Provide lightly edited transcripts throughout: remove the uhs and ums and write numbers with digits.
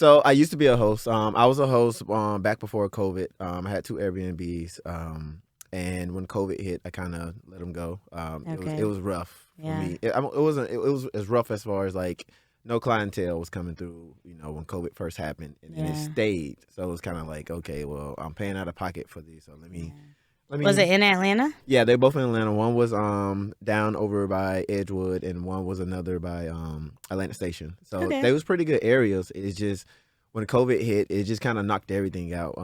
So I used to be a host. I was a host back before COVID. I had 2 Airbnbs. And when COVID hit, I kind of let them go. It was rough for me. It wasn't. It was as rough as far as like no clientele was coming through. When COVID first happened, and then it stayed. So it was kind of like, okay, well, I'm paying out of pocket for these, so let me. Was it in Atlanta? Yeah, they're both in Atlanta. One was down over by Edgewood, and one was another by Atlantic Station. So they was pretty good areas. It's just when COVID hit, it just kind of knocked everything out.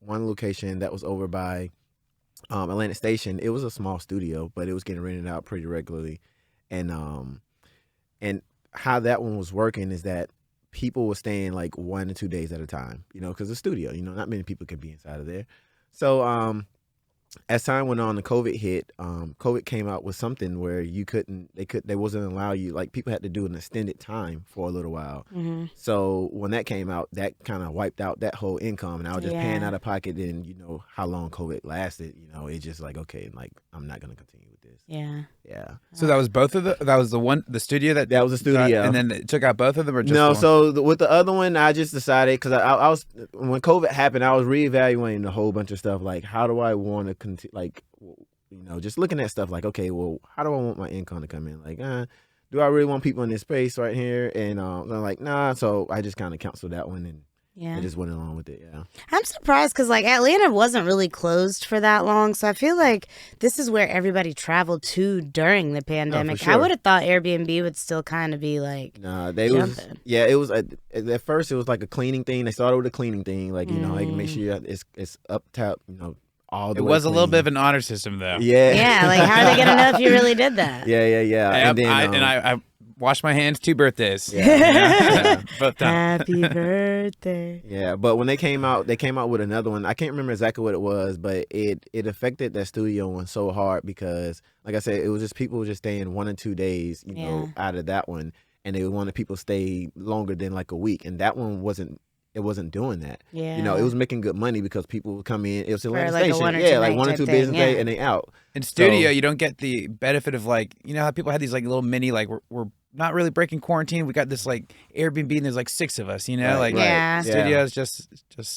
One location that was over by Atlantic Station, it was a small studio, but it was getting rented out pretty regularly. And how that one was working is that people were staying like 1 to 2 days at a time, because the studio, not many people could be inside of there. So as time went on, the COVID hit. COVID came out with something where they wasn't allow you, like people had to do an extended time for a little while. Mm-hmm. So when that came out, that kind of wiped out that whole income, and I was just paying out of pocket. And how long COVID lasted, it's just like, okay, like I'm not gonna continue with this. Yeah. So that was the studio that was the studio, and then it took out both of them, or just no? one? So with the other one, I just decided because I was when COVID happened, I was reevaluating a whole bunch of stuff, like how do I want to continue, like just looking at stuff like, okay, well, how do I want my income to come in? Like, do I really want people in this space right here? And I'm like, nah. So I just kind of canceled that one and. I just went along with it, I'm surprised because, like, Atlanta wasn't really closed for that long. So I feel like this is where everybody traveled to during the pandemic. Sure. I would have thought Airbnb would still kind of be, like, jumping. It was, at first, it was like a cleaning thing. They started with a cleaning thing. Like, like, make sure it's up top, all the way It was clean. a little bit of an honor system, though. Yeah. Like, how are they going to know if you really did that? Yeah. And then I washed my hands 2 birthdays. Both Happy birthday. Yeah, but when they came out with another one. I can't remember exactly what it was, but it affected that studio one so hard because, like I said, it was just people were just staying 1 or 2 days, out of that one, and they wanted people to stay longer than like a week, and that one wasn't doing that. It was making good money because people would come in. It was Atlantic Station, like 1 or 2 business day, and they out. In studio, you don't get the benefit of like, how people had these like little mini, like we're not really breaking quarantine. We got this like Airbnb and there's like 6 of us, studios just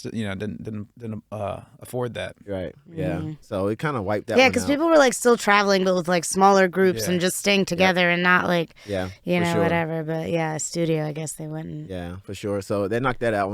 didn't afford that. Right. Yeah. So it kind of wiped that. Yeah, because people were like still traveling, but with like smaller groups and just staying together and not like, whatever. But studio, I guess they wouldn't. Yeah, for sure. So they knocked that out.